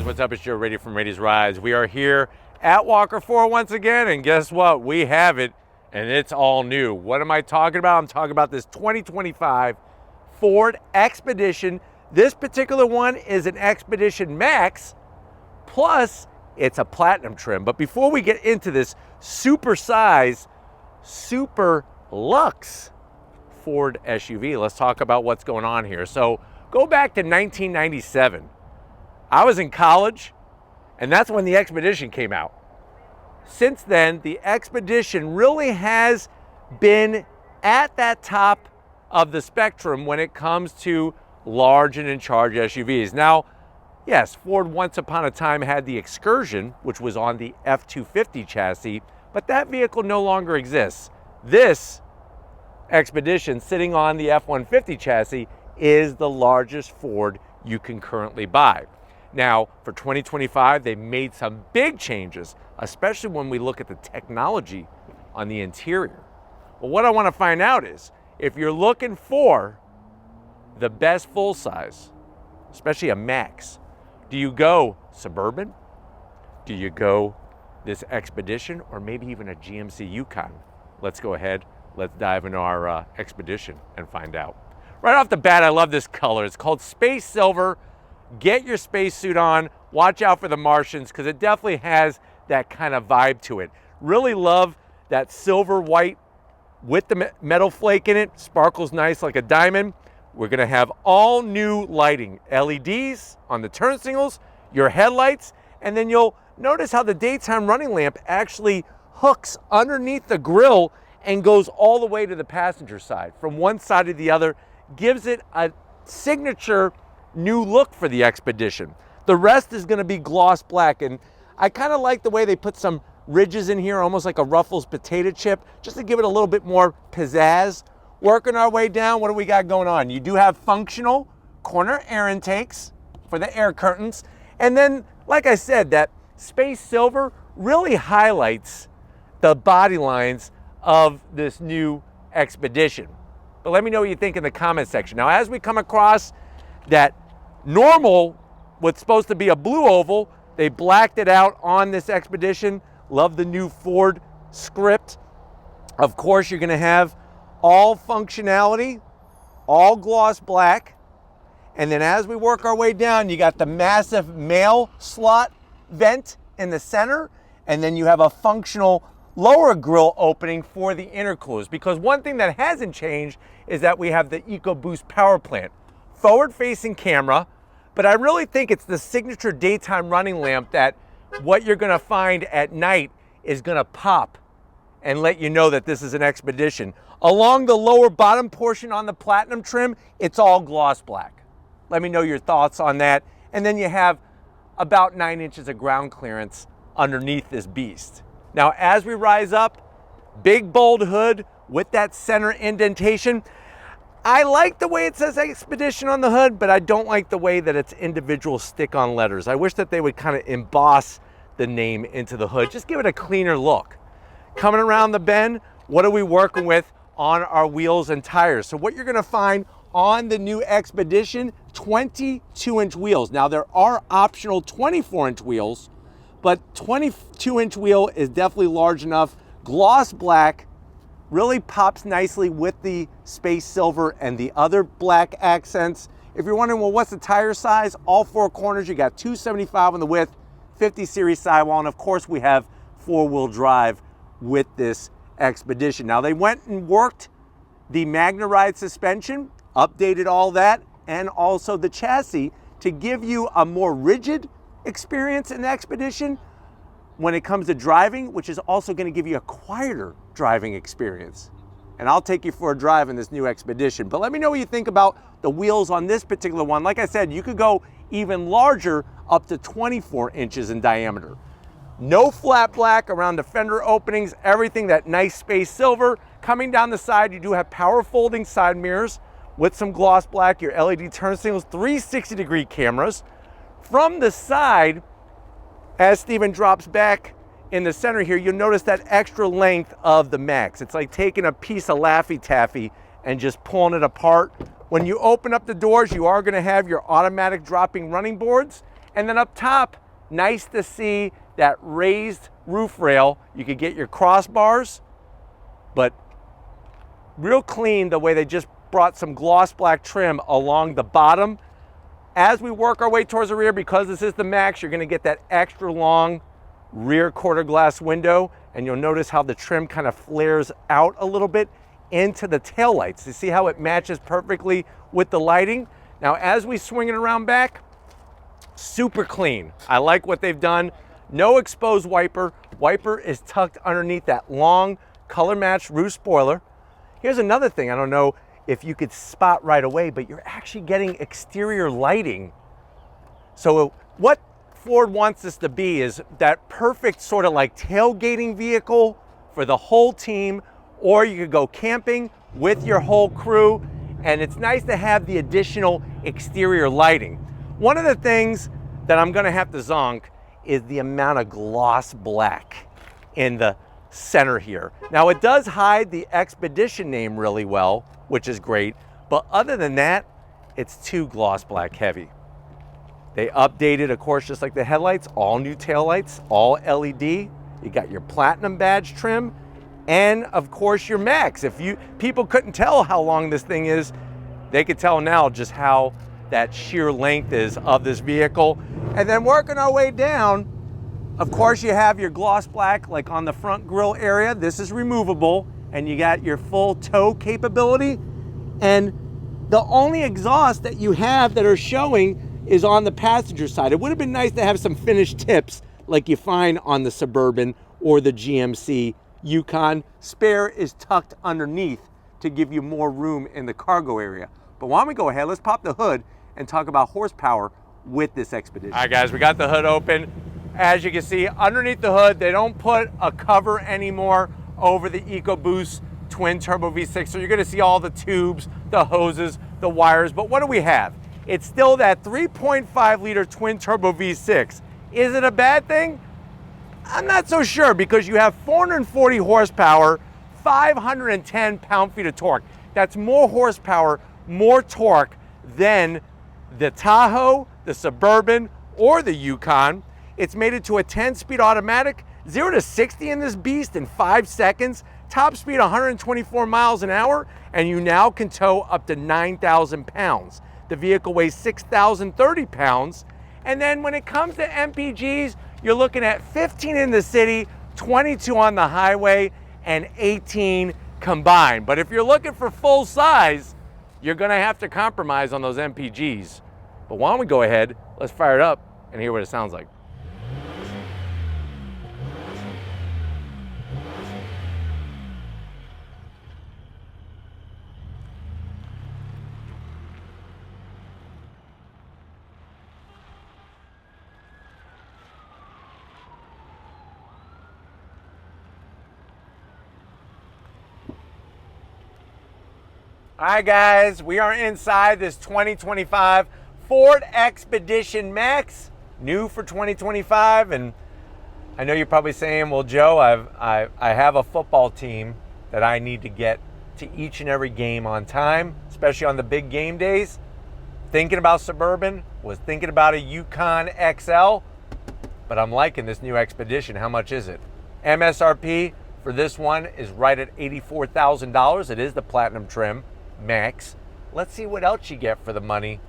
what's up? It's Joe Rady from Rady's Rides. We are here at Walker 4 once again, and guess what? We have it, and it's all new. What am I talking about? I'm talking about this 2025 Ford Expedition. This particular one is an Expedition Max, plus it's a platinum trim. But before we get into this super size, super luxe Ford SUV, let's talk about what's going on here. So go back to 1997. I was in college, and that's when the Expedition came out. Since then, the Expedition really has been at that top of the spectrum when it comes to large and in-charge SUVs. Now, yes, Ford once upon a time had the Excursion, which was on the F-250 chassis, but that vehicle no longer exists. This Expedition, sitting on the F-150 chassis, is the largest Ford you can currently buy. Now, for 2025, they made some big changes, especially when we look at the technology on the interior. Well, what I want to find out is, if you're looking for the best full size, especially a Max, do you go Suburban? Do you go this Expedition, or maybe even a GMC Yukon? Let's go ahead, let's dive into our Expedition and find out. Right off the bat, I love this color. It's called Space Silver. Get your spacesuit on. Watch out for the Martians, because it definitely has that kind of vibe to it. Really love that silver white with the metal flake in it. Sparkles nice like a diamond. We're going to have all new lighting, LEDs on the turn signals, your headlights, and then you'll notice how the daytime running lamp actually hooks underneath the grille and goes all the way to the passenger side. From one side to the other, gives it a signature new look for the Expedition. The rest is going to be gloss black, and I kind of like the way they put some ridges in here, almost like a Ruffles potato chip, just to give it a little bit more pizzazz. Working our way down, what do we got going on? You do have functional corner air intakes for the air curtains, and then, like I said, that Space Silver really highlights the body lines of this new Expedition. But let me know what you think in the comment section. Now, as we come across that normal, what's supposed to be a blue oval, they blacked it out on this Expedition. Love the new Ford script. Of course, you're going to have all functionality, all gloss black. And then as we work our way down, you got the massive mail slot vent in the center, and then you have a functional lower grille opening for the intercoolers. Because one thing that hasn't changed is that we have the EcoBoost power plant. Forward-facing camera, but I really think it's the signature daytime running lamp that what you're gonna find at night is gonna pop and let you know that this is an Expedition. Along the lower bottom portion on the platinum trim, it's all gloss black. Let me know your thoughts on that. And then you have about 9 inches of ground clearance underneath this beast. Now, as we rise up, big bold hood with that center indentation. I like the way it says Expedition on the hood, but I don't like the way that it's individual stick-on letters. I wish that they would kind of emboss the name into the hood. Just give it a cleaner look. Coming around the bend, what are we working with on our wheels and tires? So what you're gonna find on the new Expedition, 22-inch wheels. Now, there are optional 24-inch wheels, but 22-inch wheel is definitely large enough. Gloss black, really pops nicely with the Space Silver and the other black accents. If you're wondering, well, what's the tire size? All four corners, you got 275 on the width, 50 series sidewall, and of course we have four-wheel drive with this Expedition. Now, they went and worked the MagneRide suspension, updated all that, and also the chassis to give you a more rigid experience in the Expedition when it comes to driving, which is also going to give you a quieter driving experience. And I'll take you for a drive in this new Expedition. But let me know what you think about the wheels on this particular one. Like I said, you could go even larger, up to 24 inches in diameter. No flat black around the fender openings, everything that nice Space Silver. Coming down the side, you do have power folding side mirrors with some gloss black, your LED turn signals, 360-degree cameras. From the side, as Steven drops back in the center here, you'll notice that extra length of the Max. It's like taking a piece of Laffy Taffy and just pulling it apart. When you open up the doors, you are going to have your automatic dropping running boards, And then up top, nice to see that raised roof rail. You could get your crossbars, but real clean the way they just brought some gloss black trim along the bottom. As we work our way towards the rear, because this is the Max, you're gonna get that extra long rear quarter glass window, and you'll notice how the trim kind of flares out a little bit into the taillights. You see how it matches perfectly with the lighting? Now, as we swing it around back, super clean. I like what they've done. No exposed wiper. Wiper is tucked underneath that long color matched roof spoiler. Here's another thing, I don't know if you could spot right away, but you're actually getting exterior lighting. So what Ford wants this to be is that perfect sort of like tailgating vehicle for the whole team, or you could go camping with your whole crew, and it's nice to have the additional exterior lighting. One of the things that I'm gonna have to zonk is the amount of gloss black in the center here. Now, it does hide the Expedition name really well, which is great, but other than that, it's too gloss black heavy. They updated, of course, just like the headlights, all new taillights, all LED. You got your platinum badge trim, and of course your Max. If people couldn't tell how long this thing is, they could tell now just how that sheer length is of this vehicle. And then working our way down, of course you have your gloss black like on the front grille area. This is removable, and you got your full tow capability. And the only exhaust that you have that are showing is on the passenger side. It would have been nice to have some finished tips like you find on the Suburban or the GMC Yukon. Spare is tucked underneath to give you more room in the cargo area. But why don't we go ahead, let's pop the hood and talk about horsepower with this Expedition. All right, guys, we got the hood open. As you can see, underneath the hood, they don't put a cover anymore over the EcoBoost twin turbo V6. So you're gonna see all the tubes, the hoses, the wires, but what do we have? It's still that 3.5 liter twin turbo V6. Is it a bad thing? I'm not so sure, because you have 440 horsepower, 510 pound-feet of torque. That's more horsepower, more torque than the Tahoe, the Suburban, or the Yukon. It's made it to a 10-speed automatic, 0 to 60 in this beast in 5 seconds, top speed 124 miles an hour, and you now can tow up to 9,000 pounds. The vehicle weighs 6,030 pounds. And then when it comes to MPGs, you're looking at 15 in the city, 22 on the highway, and 18 combined. But if you're looking for full size, you're gonna have to compromise on those MPGs. But why don't we go ahead, let's fire it up and hear what it sounds like. All right, guys, we are inside this 2025 Ford Expedition Max, new for 2025. And I know you're probably saying, well, Joe, I have a football team that I need to get to each and every game on time, especially on the big game days. Thinking about Suburban, was thinking about a Yukon XL, but I'm liking this new Expedition. How much is it? MSRP for this one is right at $84,000. It is the platinum trim Max. Let's see what else you get for the money.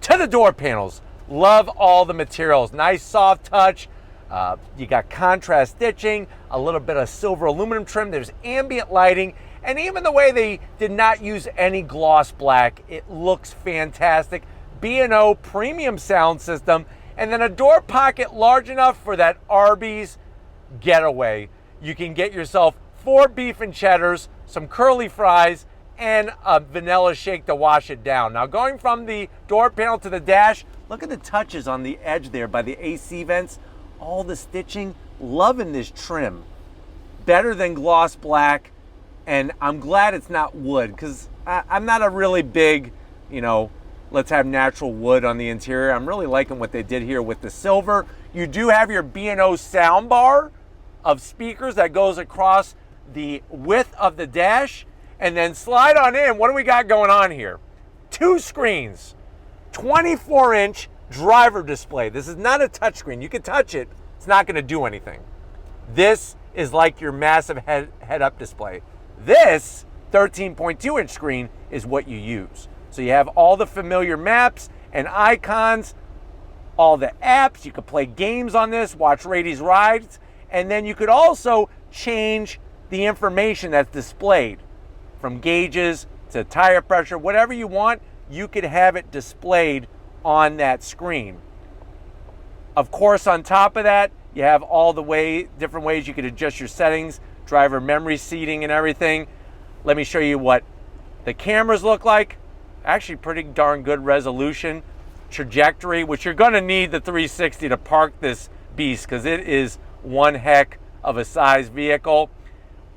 To the door panels. Love all the materials. Nice soft touch. You got contrast stitching, a little bit of silver aluminum trim. There's ambient lighting, and even the way they did not use any gloss black, it looks fantastic. B&O premium sound system, and then a door pocket large enough for that Arby's getaway. You can get yourself 4 beef and cheddars, some curly fries, and a vanilla shake to wash it down. Now, going from the door panel to the dash, look at the touches on the edge there by the AC vents, all the stitching. Loving this trim. Better than gloss black, and I'm glad it's not wood, because I'm not a really big, let's have natural wood on the interior. I'm really liking what they did here with the silver. You do have your B&O sound bar of speakers that goes across the width of the dash. And then slide on in. What do we got going on here? 2 screens, 24-inch driver display. This is not a touchscreen. You can touch it. It's not going to do anything. This is like your massive head-up display. This 13.2-inch screen is what you use. So you have all the familiar maps and icons, all the apps. You could play games on this, watch Rady's rides, and then you could also change the information that's displayed from gauges to tire pressure, whatever you want, you could have it displayed on that screen. Of course, on top of that, you have all the different ways you could adjust your settings, driver memory seating and everything. Let me show you what the cameras look like. Actually pretty darn good resolution. Trajectory, which you're gonna need the 360 to park this beast because it is one heck of a size vehicle.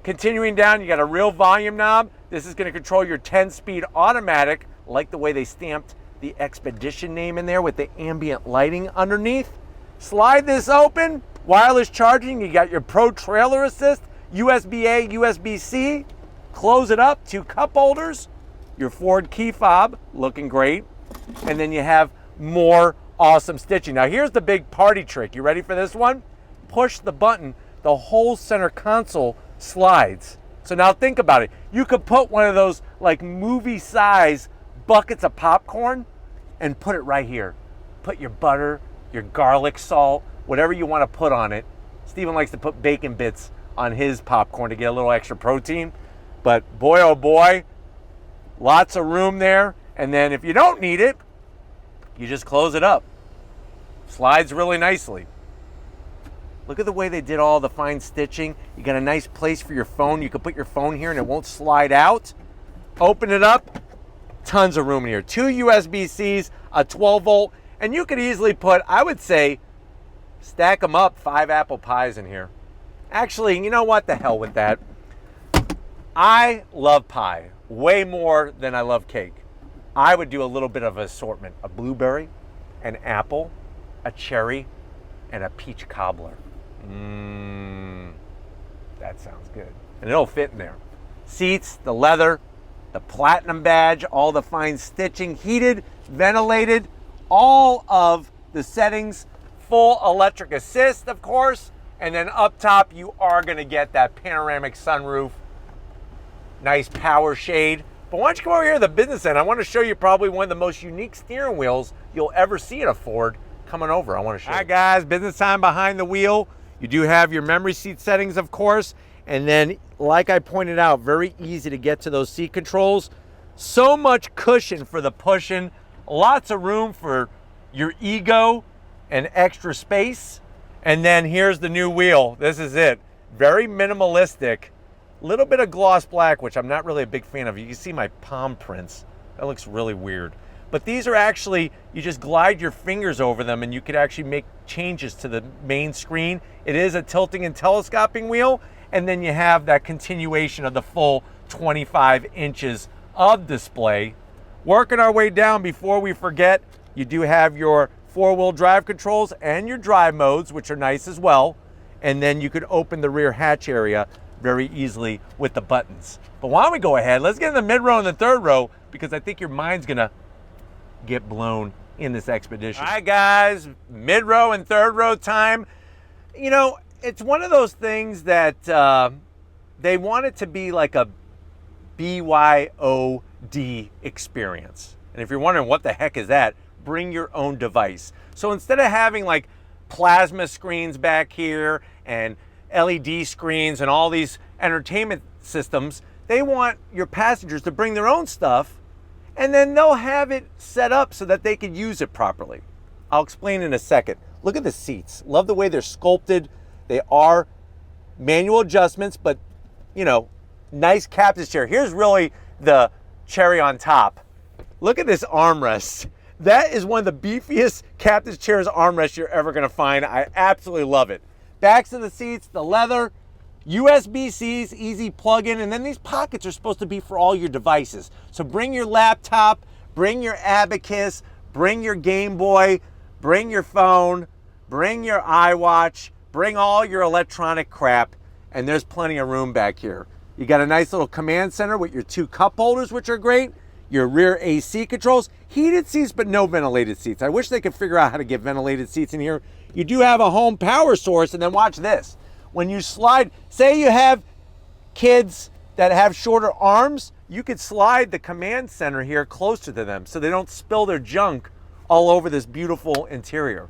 Continuing down, you got a real volume knob. This is gonna control your 10-speed automatic, like the way they stamped the Expedition name in there with the ambient lighting underneath. Slide this open, wireless charging. You got your Pro Trailer Assist, USB-A, USB-C. Close it up, 2 cup holders, your Ford key fob, looking great. And then you have more awesome stitching. Now here's the big party trick. You ready for this one? Push the button, the whole center console slides. So now think about it. You could put one of those like movie size buckets of popcorn and put it right here. Put your butter, your garlic salt, whatever you want to put on it. Steven likes to put bacon bits on his popcorn to get a little extra protein. But boy, oh boy, lots of room there. And then if you don't need it, you just close it up. Slides really nicely. Look at the way they did all the fine stitching. You got a nice place for your phone. You can put your phone here and it won't slide out. Open it up. Tons of room in here. 2 USB-Cs, a 12-volt, and you could easily put, I would say, stack them up, 5 apple pies in here. Actually, you know what? The hell with that. I love pie way more than I love cake. I would do a little bit of an assortment. A blueberry, an apple, a cherry, and a peach cobbler. That sounds good. And it'll fit in there. Seats, the leather, the platinum badge, all the fine stitching, heated, ventilated, all of the settings, full electric assist, of course, and then up top you are gonna get that panoramic sunroof, nice power shade. But why don't you come over here to the business end? I want to show you probably one of the most unique steering wheels you'll ever see at a Ford. Coming over, I want to show you. All right guys, business time behind the wheel. You do have your memory seat settings, of course, and then like I pointed out, very easy to get to those seat controls. So much cushion for the pushing, lots of room for your ego and extra space. And then here's the new wheel. This is it. Very minimalistic. Little bit of gloss black, which I'm not really a big fan of. You can see my palm prints. That looks really weird. But these are actually, you just glide your fingers over them and you could actually make changes to the main screen. It is a tilting and telescoping wheel. And then you have that continuation of the full 25 inches of display. Working our way down before we forget, you do have your 4-wheel drive controls and your drive modes, which are nice as well. And then you could open the rear hatch area very easily with the buttons. But why don't we go ahead, let's get in the mid row and the third row, because I think your mind's gonna get blown in this Expedition. All right guys, mid row and third row time. You know, it's one of those things that they want it to be like a BYOD experience. And if you're wondering what the heck is that, bring your own device. So instead of having like plasma screens back here and LED screens and all these entertainment systems, they want your passengers to bring their own stuff, and then they'll have it set up so that they can use it properly. I'll explain in a second. Look at the seats. Love the way they're sculpted. They are manual adjustments, but you know, nice captain's chair. Here's really the cherry on top. Look at this armrest. That is one of the beefiest captain's chairs armrests you're ever gonna find. I absolutely love it. Backs of the seats, the leather, USB-Cs, easy plug-in, and then these pockets are supposed to be for all your devices. So bring your laptop, bring your Abacus, bring your Game Boy, bring your phone, bring your iWatch, bring all your electronic crap, and there's plenty of room back here. You got a nice little command center with your 2 cup holders, which are great. your rear AC controls, heated seats, but no ventilated seats. I wish they could figure out how to get ventilated seats in here. You do have a home power source, and then watch this. When you slide, say you have kids that have shorter arms, you could slide the command center here closer to them so they don't spill their junk all over this beautiful interior.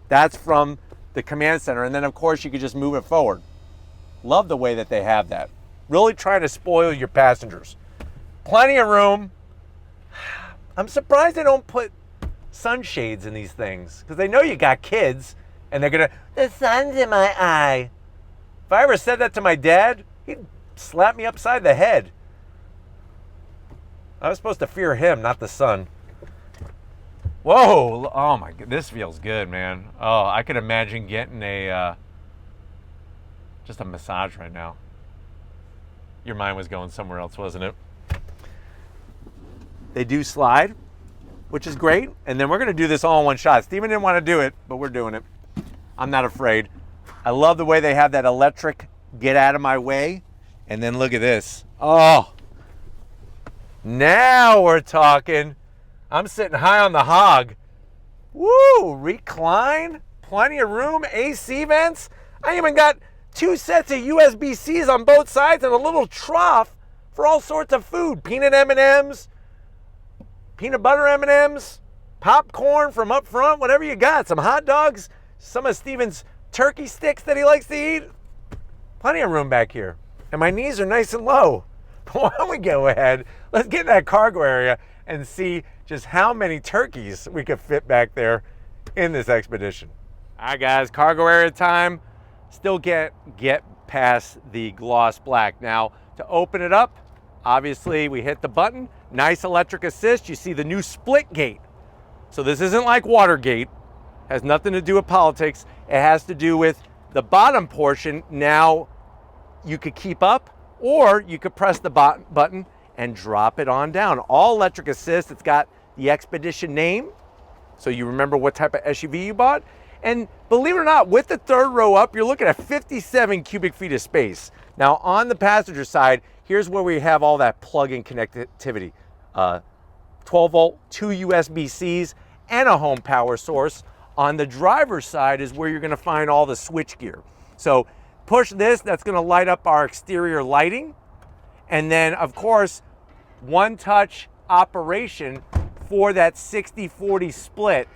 That's from the command center. And then of course you could just move it forward. Love the way that they have that. Really trying to spoil your passengers. Plenty of room. I'm surprised they don't put sunshades in these things because they know you got kids and they're gonna, the sun's in my eye. If I ever said that to my dad, he'd slap me upside the head. I was supposed to fear him, not the sun. Whoa, oh my God, this feels good, man. Oh, I could imagine getting just a massage right now. Your mind was going somewhere else, wasn't it? They do slide, which is great. And then we're gonna do this all in one shot. Steven didn't want to do it, but we're doing it. I'm not afraid. I love the way they have that electric get out of my way. And then look at this. Oh, now we're talking. I'm sitting high on the hog. Woo, recline, plenty of room, AC vents. I even got 2 sets of USB-Cs on both sides and a little trough for all sorts of food. Peanut M&Ms, peanut butter M&Ms, popcorn from up front, whatever you got. Some hot dogs, some of Steven's turkey sticks that he likes to eat. Plenty of room back here. And my knees are nice and low. Why don't we go ahead, let's get in that cargo area and see just how many turkeys we could fit back there in this expedition. All right, guys, cargo area time. Still get past the gloss black. Now, to open it up, obviously we hit the button. Nice electric assist. You see the new split gate. So this isn't like Watergate. Has nothing to do with politics. It has to do with the bottom portion. Now you could keep up, or you could press the button and drop it on down. All electric assist. It's got the Expedition name, so you remember what type of SUV you bought. And believe it or not, with the third row up, you're looking at 57 cubic feet of space. Now on the passenger side, here's where we have all that plug-in connectivity. 12 volt, 2 USB-Cs, and a home power source. On the driver's side is where you're gonna find all the switch gear. So push this, that's gonna light up our exterior lighting. And then of course, one touch operation for that 60-40 split.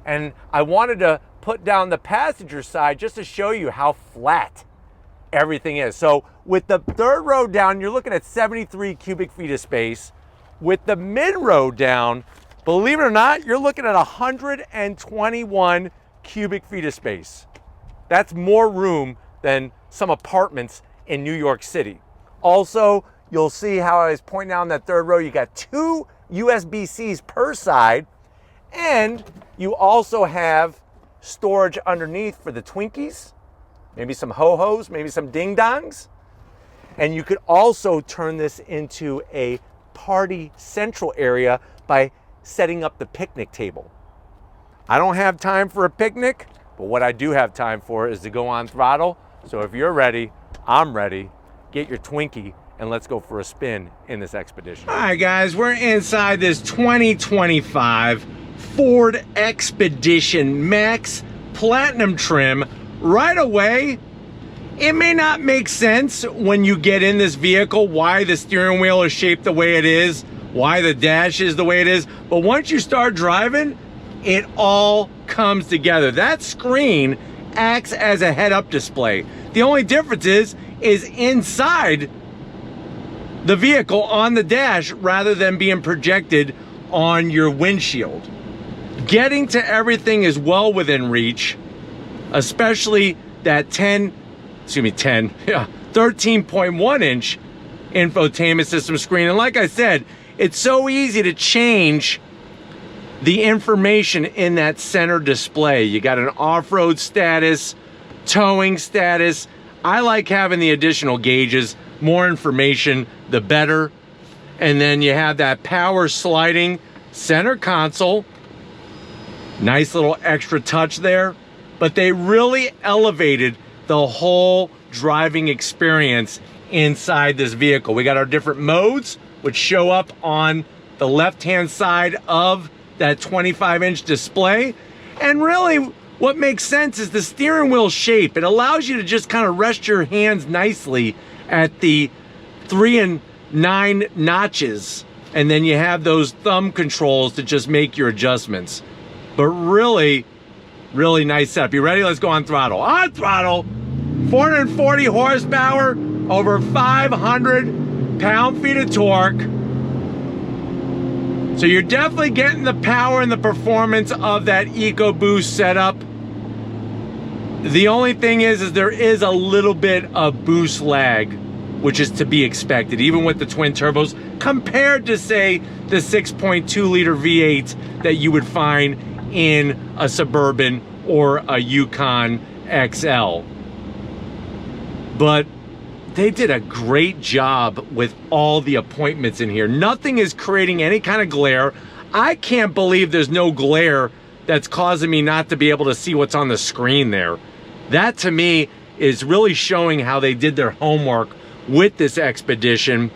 And I wanted to put down the passenger side just to show you how flat everything is. So with the third row down, you're looking at 73 cubic feet of space. With the mid row down, believe it or not, you're looking at 121 cubic feet of space. That's more room than some apartments in New York City. Also, you'll see how I was pointing out in that third row, you got 2 USB-Cs per side, and you also have storage underneath for the Twinkies, maybe some ho-hos, maybe some ding-dongs. And you could also turn this into a party central area by setting up the picnic table. I don't have time for a picnic, but what I do have time for is to go on throttle. So if you're ready, I'm ready. Get your Twinkie and let's go for a spin in this expedition. All right, guys, we're inside this 2025 Ford Expedition Max Platinum trim. Right away, it may not make sense when you get in this vehicle why the steering wheel is shaped the way it is, why the dash is the way it is, but once you start driving, it all comes together. That screen acts as a head-up display. The only difference is inside the vehicle on the dash rather than being projected on your windshield. Getting to everything is well within reach, especially that 13.1 inch infotainment system screen. And like I said, it's so easy to change the information in that center display. You got an off-road status, towing status. I like having the additional gauges. More information, the better. And then you have that power sliding center console. Nice little extra touch there. But they really elevated the whole driving experience inside this vehicle. We got our different modes, which show up on the left-hand side of that 25-inch display. And really, what makes sense is the steering wheel shape. It allows you to just kind of rest your hands nicely at the 3 and 9 notches. And then you have those thumb controls to just make your adjustments. But really, really nice setup. You ready? Let's go on throttle. On throttle, 440 horsepower, over 500 pound-feet of torque. So you're definitely getting the power and the performance of that EcoBoost setup. The only thing is there is a little bit of boost lag, which is to be expected, even with the twin turbos, compared to, say, the 6.2 liter V8 that you would find in a Suburban or a Yukon XL. But they did a great job with all the appointments in here. Nothing is creating any kind of glare. I can't believe there's no glare that's causing me not to be able to see what's on the screen there. That to me is really showing how they did their homework with this Expedition.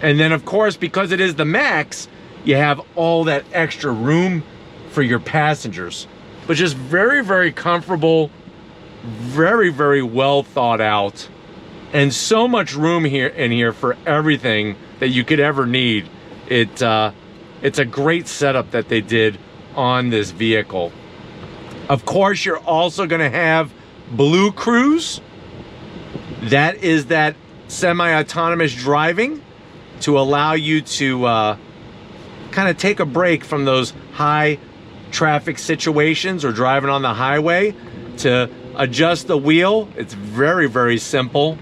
And then of course, because it is the Max, you have all that extra room for your passengers. But just very, very comfortable, very, very well thought out, and so much room here in here for everything that you could ever need. It's a great setup that they did on this vehicle. Of course, you're also going to have Blue Cruise. That is that semi-autonomous driving to allow you to kind of take a break from those high traffic situations or driving on the highway. To adjust the wheel, it's very, very simple.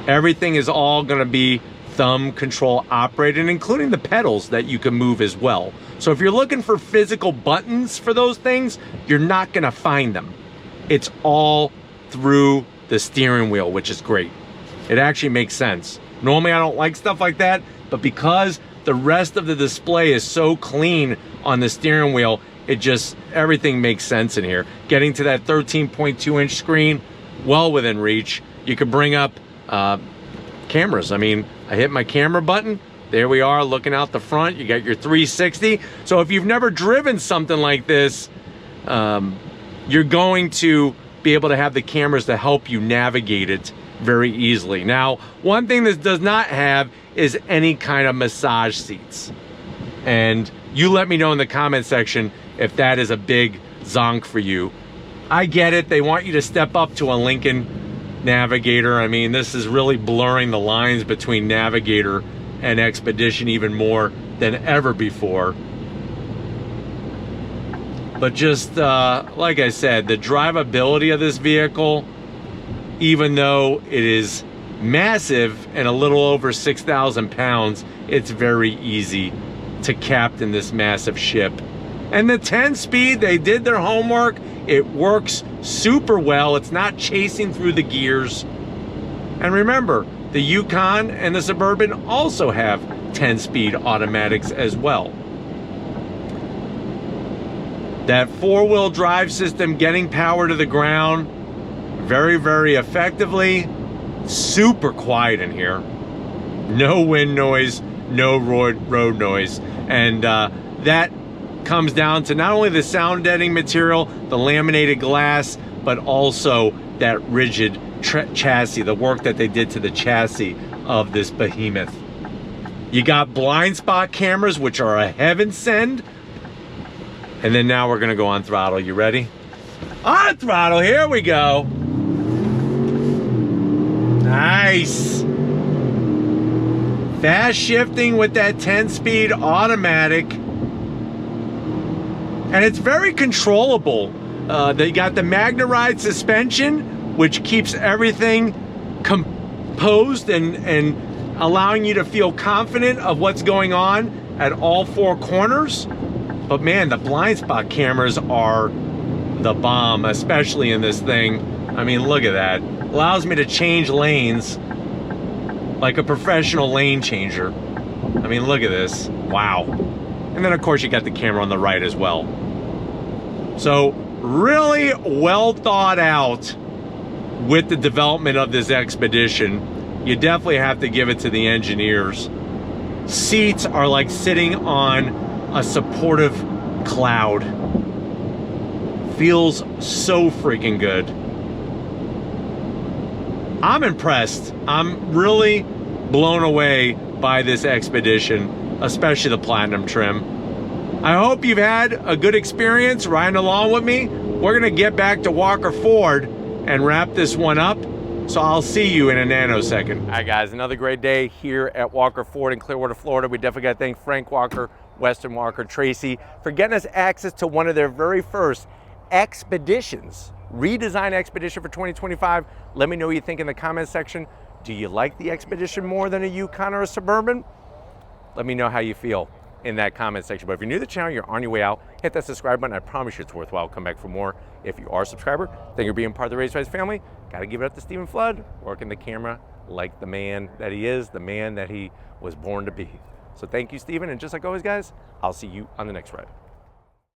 Everything is all going to be thumb control operated, including the pedals that you can move as well. So if you're looking for physical buttons for those things, you're not going to find them. It's all through the steering wheel, which is great. It actually makes sense. Normally I don't like stuff like that, but because the rest of the display is so clean on the steering wheel, it just, everything makes sense in here. Getting to that 13.2-inch screen, well within reach. You could bring up cameras. I mean, I hit my camera button, there we are looking out the front. You got your 360. So if you've never driven something like this, you're going to be able to have the cameras to help you navigate it very easily. Now, one thing this does not have is any kind of massage seats. And you let me know in the comment section if that is a big zonk for you. I get it. They want you to step up to a Lincoln Navigator. I mean, this is really blurring the lines between Navigator and Expedition even more than ever before. But just like I said, the drivability of this vehicle, even though it is massive and a little over 6,000 pounds, it's very easy to captain this massive ship. And the 10-speed, they did their homework. It works super well. It's not chasing through the gears. And remember, the Yukon and the Suburban also have 10-speed automatics as well. That 4-wheel drive system getting power to the ground very, very effectively. Super quiet in here. No wind noise, no road noise. And that comes down to not only the sound deadening material, the laminated glass, but also that rigid chassis, the work that they did to the chassis of this behemoth. You got blind spot cameras, which are a heaven send. And then now we're gonna go on throttle. You ready? On throttle, here we go. Nice. Fast shifting with that 10-speed automatic. And it's very controllable. They got the MagneRide suspension, which keeps everything composed and allowing you to feel confident of what's going on at all 4 corners. But man, the blind spot cameras are the bomb, especially in this thing. I mean, look at that. Allows me to change lanes like a professional lane changer. I mean, look at this. Wow. And then of course you got the camera on the right as well. So really well thought out with the development of this Expedition. You definitely have to give it to the engineers. seats are like sitting on a supportive cloud. Feels so freaking good. I'm impressed. I'm really blown away by this Expedition, especially the Platinum trim. I hope you've had a good experience riding along with me. We're gonna get back to Walker Ford and wrap this one up. So I'll see you in a nanosecond. All right, guys, another great day here at Walker Ford in Clearwater, Florida. We definitely got to thank Frank Walker, Weston Walker, Tracy for getting us access to one of their very first Expeditions, redesigned Expedition for 2025. Let me know what you think in the comment section. Do you like the Expedition more than a Yukon or a Suburban? Let me know how you feel in that comment section. But if you're new to the channel, you're on your way out, hit that subscribe button. I promise you it's worthwhile. Come back for more. If you are a subscriber, thank you for being part of the Race Rides family. Got to give it up to Stephen Flood, working the camera like the man that he is, the man that he was born to be. So thank you, Stephen. And just like always, guys, I'll see you on the next ride.